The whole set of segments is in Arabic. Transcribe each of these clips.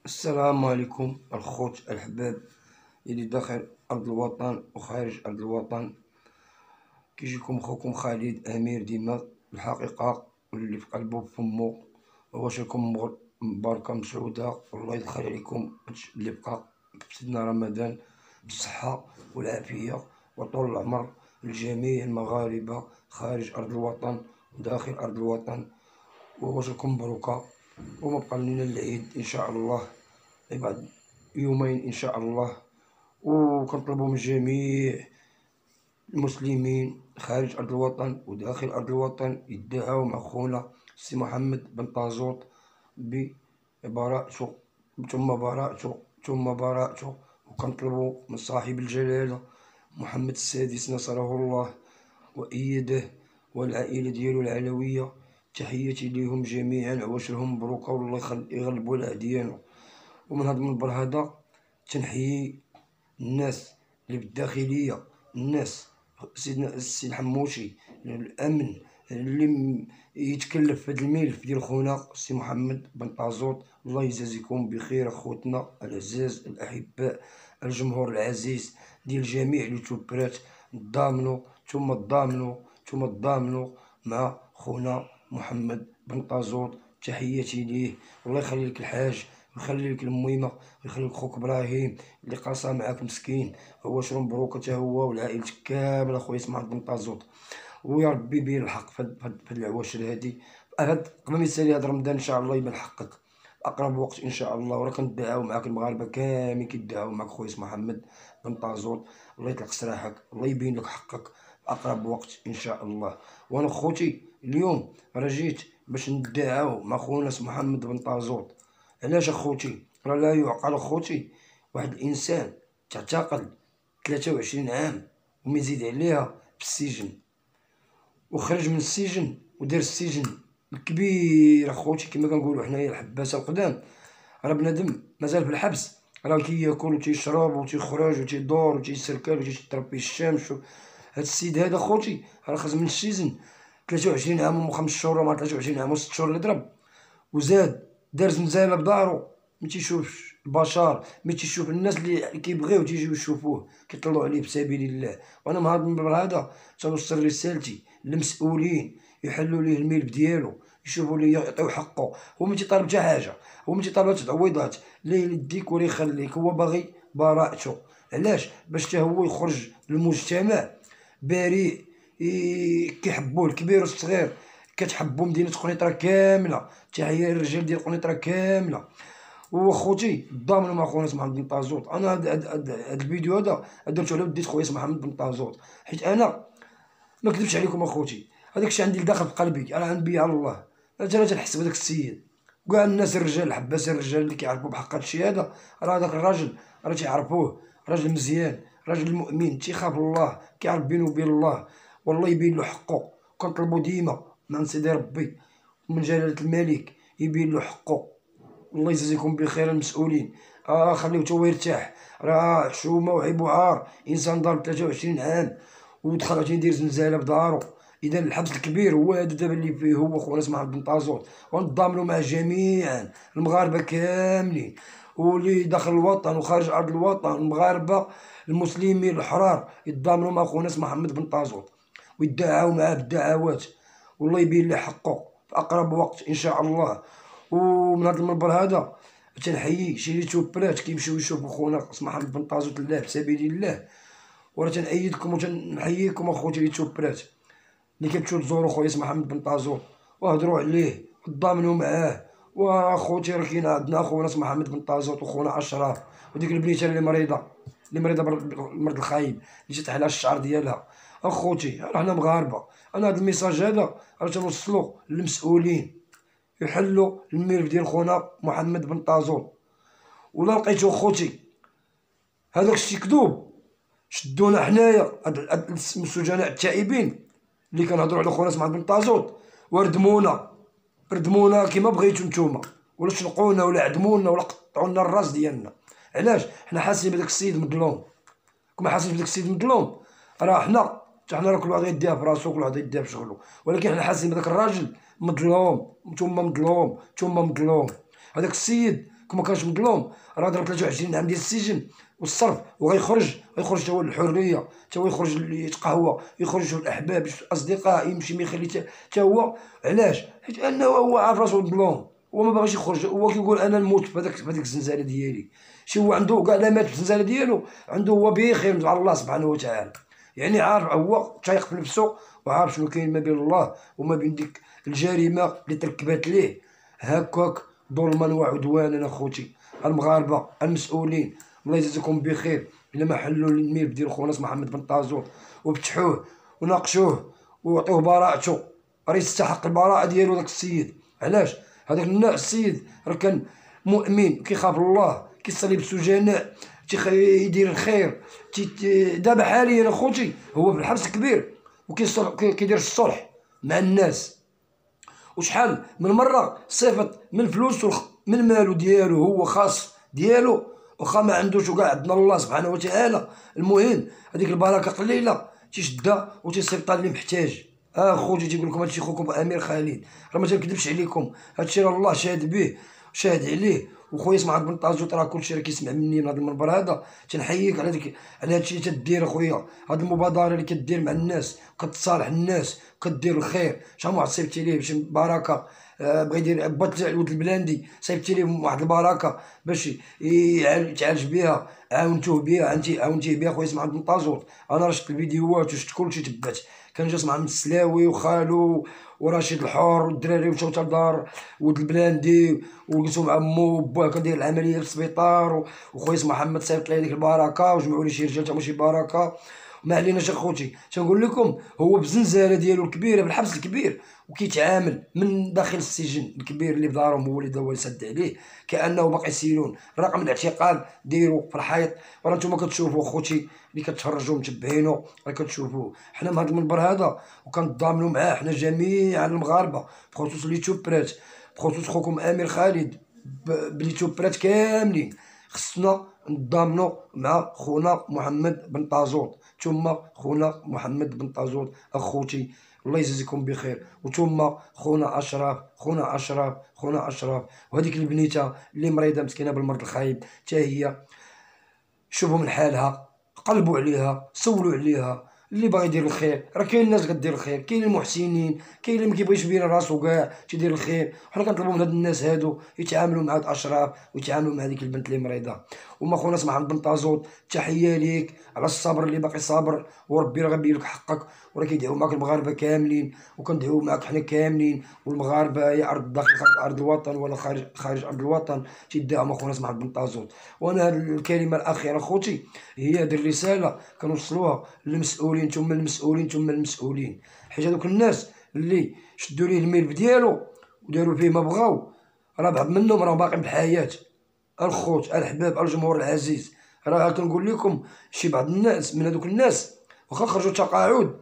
السلام عليكم الخوت الحباب اللي داخل أرض الوطن وخارج أرض الوطن. كيجيكم خوكم خالد أمير ديما الحقيقة واللي في قلبه بفمو. واش لكم مباركة مسعودة، والله يدخل عليكم اللي بقى بسيدنا رمضان بالصحة والعافية وطول العمر لجميع المغاربة خارج أرض الوطن وداخل أرض الوطن. واش لكم مبروكة، وما بقى لنا العيد إن شاء الله بعد يومين إن شاء الله. وكنطلبوا من جميع المسلمين خارج أرض الوطن وداخل أرض الوطن يدعوا مع خونا السي محمد بن طازوط ببراءته ثم براءته. وكنطلبوا من صاحب الجلالة محمد السادس نصره الله وأيده والعائلة ديالو العلوية، تحياتي ليهم جميعا، عواش لهم مبروكة والله يغلبوا الأعديان. ومن هذا المنبر هذا تنحيي الناس اللي بالداخلية، الناس سيدنا السي الحموشي الأمن اللي يتكلف في هذا الملف ديال خونا السي محمد بن طازوط. الله يجازيكم بخير أخوتنا الأعزاز الأحباء، الجمهور العزيز ديال جميع اليوتيوبرات، تضامنوا ثم تضامنوا مع خونا محمد بن طازوط. تحياتي ليه، والله يخلي لك الحاج ويخلي لك الميمة ويخلي لك خوك ابراهيم اللي قاسى معاك مسكين. هو شرو مبروك حتى هو والعائلة كاملة اخويا اسماعيل بن طازوط، ويا ربي يبين الحق في هاد العواشر هادي. قبل ما يسالي هاد رمضان ان شاء الله يبان حقك اقرب وقت ان شاء الله. وراه كندعاو معاك المغاربه كاملين كيدعاو معاك خويا اسماعيل محمد بن طازوط. الله يطلق سراحك، الله يبين لك حقك في اقرب وقت ان شاء الله. وانا خوتي اليوم راه جيت باش ندعاو مع خونا اسماعيل محمد بن طازوط. علاش اخوتي؟ راه لا يعقل اخوتي واحد الانسان تعتقل 23 عام وما يزيد عليها في السجن، وخرج من السجن ودار السجن الكبير اخوتي كما كنقولوا حنايا الحباسه القدام. راه بنادم مازال في الحبس راه كياكل وتيشرب وتيخرج وتيدور وتيسركل وتيتربي الشمس. هاد السيد هذا خوتي راه خرج من السجن 23 عام و5 شهور ولا 23 عام و6 شهور اللي ضرب، وزاد دار زنزانه بدارو ما تيشوفش البشر، ما تيشوف الناس اللي كيبغيو تيجيو يشوفوه كيطلعوا عليه بسبيل الله. وانا مع هذا المنبر هذا تنوصل رسالتي للمسؤولين يحلوا ليه الملف ديالو، يشوفوا ليه يعطيو حقه. هو ما تيطالب حتى حاجه، هو ما تيطالب تعويضات، لا يديك ولا يخليك، هو باغي براءته. علاش؟ باش حتى هو يخرج للمجتمع بريء. كيحبوه الكبير والصغير، كتحبو مدينة قنيطرة كاملة. تحية للرجال ديال قنيطرة كاملة. وخوتي ضامنوا مع خونا اسمه محمد بن طازوط. انا هاد الفيديو هذا درتو على وديت خويا اسمه محمد بن طازوط، حيت انا ما كذبش عليكم اخوتي، هذاك الشيء عندي لداخل في قلبي، انا نبي على الله. انا تنحس بداك السيد، كاع الناس الرجال الحباس الرجال اللي كيعرفوا بحق هادشي هذا، راه هذاك الراجل راه تيعرفوه راجل مزيان، راجل مؤمن تيخاف الله، كيعرف بينه وبين الله، والله يبين له حقه. كنطلبوا ديما من سيدي ربي ومن جلالة الملك يبين له حقه. الله يجازيكم بخير المسؤولين. خليوه تا هو يرتاح، راه حشومه وعيب وعار انسان ضارب 23 عام ودخل عشان يدير زنزانه بدارو. اذا الحبس الكبير هو هذا دابا اللي فيه هو خونا اسمه محمد بن طازوط. ونتضامنوا مع جميعا المغاربه كاملين واللي داخل الوطن وخارج ارض الوطن، المغاربه المسلمين الحرار يتضامنوا مع خونا اسمه محمد بن طازوط ويدعاو معاه بالدعوات، والله يبين له حقه في اقرب وقت ان شاء الله. ومن هذا المنبر هذا تنحيي شي يوتيوبرات كيمشيو يشوفوا خونا اسمه محمد بن طازوط الله بسبيل الله. وراه تنأيدكم وتنحييكم اخوتي اليوتيوبرات اللي كتمشيو تزوروا خويا اسمه محمد بن طازوط وهضروا عليه وتضامنوا معاه. واخوتي راه كاين عندنا خونا اسمه محمد بن طازوط وخونا اشرف وديك البنيته اللي مريضه بالمرض الخايب اللي جات على الشعر ديالها. اخوتي راه حنا مغاربه، انا هذا الميساج هذا راه تنوصلو للمسؤولين يحلوا الملف ديال خونا محمد بن طازوط. ولا لقيتو خوتي هذاك الشيء كذوب شدونا حنايا هاد السجناء التائبين اللي كنهضروا على خونا اسماعيل بن طازوط ردمونا كيما بغيتو نتوما، ولا شنقونا ولا عدمونا ولا قطعوا لنا الراس ديالنا. علاش؟ حنا حاسين بداك السيد مظلوم. كما حاسين بداك السيد مظلوم راه حنا حتى حنا راه كل واحد يديها في راسو وكل واحد يديها في شغلو، ولكن حنا حاسين بداك الراجل مظلوم ثم مظلوم ثم مظلوم. هذاك السيد كون ما كانش مظلوم راه ضرب 23 عام ديال السجن والصرف، وغيخرج تا هو للحريه، تا هو يخرج يتقهوى، يخرج يشوف الاحباب، يشوف الاصدقاء، يمشي ما يخلي تا هو. علاش؟ حيت انه هو عارف راسو مظلوم، هو ما باغيش يخرج، هو كيقول انا نموت في هذيك الزنزانه ديالي. شي هو عنده كاع لا مات في الزنزانه ديالو، عنده هو بخير مع الله سبحانه وتعالى. يعني عارف هو تايق في نفسه، وعارف شنو كاين ما بين الله وما بين ديك الجريمه اللي تركبات ليه هكاك ظلما وعدوانا. اخوتي المغاربه المسؤولين الله يجازيكم بخير، الا ما حلوا الملف ديال خونا محمد بن طازون وفتحوه وناقشوه وعطوه براءته، راه يستحق البراءه ديالو داك السيد. علاش؟ هذاك السيد راه كان مؤمن كيخاف الله، كيصلي بالسجناء، يدير الخير. دابا حاليا اخوتي هو في الحبس الكبير وكيدير الصلح مع الناس، وشحال من مره صيفط من فلوسه من مالو ديالو هو خاص ديالو، واخا ما عندوش وكاع عندنا الله سبحانه وتعالى. المهم هذيك البركه قليله تيشدها وتيصيفطها اللي محتاج. خوتي تيقول لكم هادشي خوكم امير خالد، راه ما تنكذبش عليكم، هادشي راه الله شاهد به شاهد عليه. وخويا اسماعيل بن طاجوت راه كلشي راه كيسمع مني من هذا المنبر هذا، تنحييك على هادشي اللي تدير اخويا، هاد المبادره اللي كدير مع الناس، كتصالح الناس، كدير الخير. شحال واحد صيفطتي ليه باش بركه، بغى يدير بات ولد البلاندي، صيفطتي ليه واحد البركه باش يتعالج بها، عاونتوه بها، عاونتيه بها خويا اسماعيل بن طاجوت. انا راه شفت الفيديوهات وشفت كلشي، تبعت كان جالس مع السلاوي وخالو ورشيد الحور والدراري، ومشاو حتى لدار ولد البلاندي وجلسوا مع مو وباه كان داير العمليه في السبيطار. وخويا محمد صيفط لي هذيك البركه، وجمعوا لي شي رجال تا شي بركه. ما عليناش اخوتي، تنقول لكم هو بزنزانه ديالو الكبيره بالحبس الكبير، وكيتعامل من داخل السجن الكبير اللي بدارهم هو اللي يسد عليه كانه باقي يسيلون. رقم الاعتقال ديروا في الحيط، وراه نتوما كتشوفوا اخوتي اللي كتفرجوا متبعينو، راه كتشوفوا. حنا من هذا المنبر هذا وكنتضامنوا معاه حنا جميع المغاربه، بخصوص اليوتيوبرات، بخصوص خوكم امير خالد، باليوتيوبرات كاملين. خصنا نتضامنوا مع خونا محمد بن طازوت، ثم خونا محمد بن طازوت اخوتي الله يجزيكم بخير، وثم خونا اشرف. وهذيك البنيته اللي مريضه مسكينه بالمرض الخايب حتى هي شوفوا من حالها، قلبوا عليها، سولوا عليها. اللي باغي يدير الخير راه كاين الناس كدير الخير، كاين المحسنين، كاين اللي ما كيبغيش يبين راسو كاع تيدير الخير. وحنا كنطلبوا من هاد الناس هادو يتعاملوا مع هاد اشراف ويتعاملوا مع ديك البنت اللي مريضه. وما خونا محمد بن طازوت تحيه ليك على الصبر اللي باقي صابر، وربي راه غيبين لك حقك، وراه كيدعيو معاك المغاربه كاملين، وكندعيو معاك حنا كاملين. والمغاربه هي ارض داخل ارض الوطن ولا خارج ارض الوطن تيدعوا مع خونا محمد بن طازوت. وانا هاد الكلمه الاخيره خوتي هي هاد الرساله كنوصلوها للمسؤولين ثم المسؤولين ثم المسؤولين، حيت هذوك الناس اللي شدوا ليه الملف ديالو وداروا فيه ما بغاو، راه بعض منهم راه باقي بالحياه. الخوت الحباب الجمهور العزيز، راه كنقول لكم شي بعض الناس من هذوك الناس واخا خرجوا تقاعد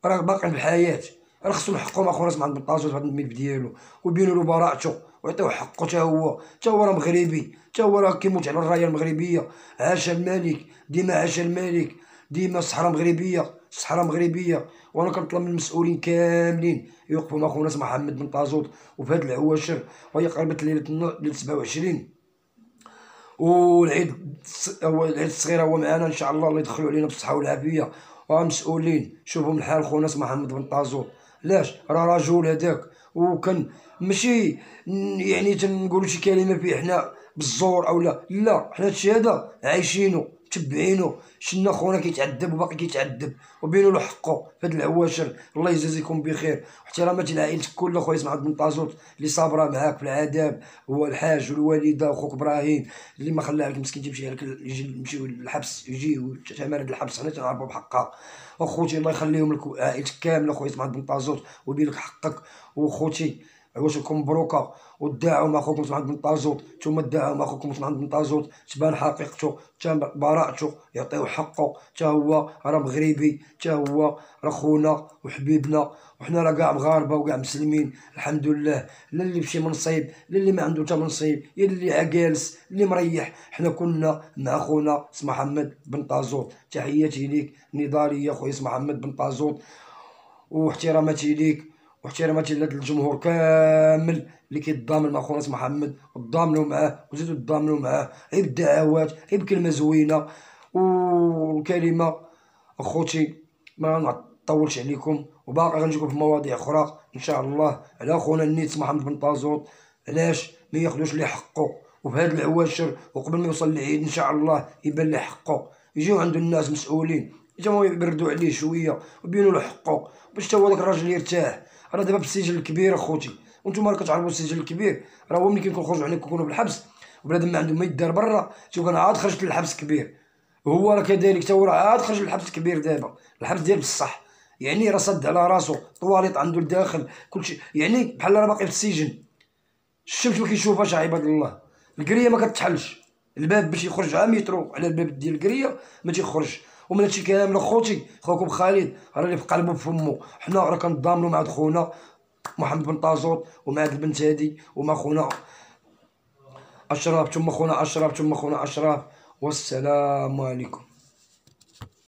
راه باقي بالحياه. راه خصهم يحقوا مع خونا محمد بن طاجوت هذا الملف ديالو ويبينوا له براءته ويعطيوه حقه. تا هو راه مغربي، تا هو راه كيموت على الرايه المغربيه. عاش الملك، ديما عاش الملك، ديما الصحراء مغربيه، الصحراء مغربيه. وانا كنطلب من المسؤولين كاملين يوقفوا مع خونا محمد بن طاجوت. وفي هاد العواشر وهي قربت ليله 27 والعيد العيد الصغير هو معنا ان شاء الله، الله يدخلوا علينا بالصحه والعافيه. مسؤولين شوفوا من حال خونا محمد بن طازوت، لاش راه رجل هذاك، وكان ماشي يعني تنقولوا شي كلمه فيه حنا بالزور او لا حنا هادشي هذا عايشينه متبعينه. شنا خونا كيتعذب وباقي كيتعذب، وبينوا له حقه في هاد العواشر. الله يجازيكم بخير، واحترامات لعائلتك كلها خويا محمد بن طازوت اللي صابره معاك في العذاب، هو الحاج والوالده وخوك ابراهيم اللي ما خلاه لك مسكين تمشي لك يجي يمشيو للحبس، يجيو تمارد الحبس حنا تنعرفوا بحقها. اخوتي الله يخليهم لك عائلتك كامله خويا محمد بن طازوت ويبين لك حقك. وخوتي عواشركم مبروكه، وداعوا مع خوكم محمد بن طازوت، ثم داعوا مع خوكم محمد بن طازوت تبان حقيقته، تبان براءته، يعطيو حقه. تا هو راه مغربي، تا هو راه خونا وحبيبنا، وحنا راه كاع مغاربه وكاع مسلمين الحمد لله. لا اللي بشي منصيب، لا اللي ما عنده حتى منصيب، يا اللي جالس اللي مريح، حنا كنا مع خونا محمد بن طازوت. تحياتي ليك نضاليه خويا محمد بن طازوت، واحتراماتي ليك. واحتراماتي لهذا الجمهور كامل اللي كيتضامن مع خونا محمد، وتضامنوا معاه وزيدوا تضامنوا معاه غير بالدعوات، غير بكلمه زوينه وكلمه. اخوتي ما نطولش عليكم، وباقي غنجيكم في مواضيع اخرى ان شاء الله على خونا النيت محمد بن طازوط، علاش ما ياخذوش ليه حقه. وفي هاد العواشر وقبل ما يوصل العيد ان شاء الله يبان ليه حقه، يجيو عنده الناس مسؤولين يجيو يبردوا عليه شويه ويبينوا له حقه باش تا هو داك الراجل يرتاح. راه دابا بالسجن الكبير اخوتي، وانتم راه كتعرفوا السجن الكبير راه هو ملي كيكون خرجوا عليك كيكونوا في الحبس وبنادم ما عنده ما يدار برا، تيقول انا عاد خرجت للحبس الكبير. وهو راه كذلك تا هو راه عاد خرج للحبس الكبير دابا، الحبس ديال بصح، يعني راه صد على راسو، طواليط عنده لداخل كلشي، يعني بحال راه باقي في السجن. الشمس ما كيشوفهاش عباد الله، القريه ما كتحلش، الباب باش يخرج عام مترو على الباب ديال القريه ما تيخرجش. ومن هادشي كامل اخوتي خوكم خالد راه اللي في قلبه بفمو، حنا راه كنضامنوا مع خونا محمد بن طازوط ومع هاد البنت هادي ومع خونا اشراف ثم خونا اشراف ثم خونا اشراف. والسلام عليكم.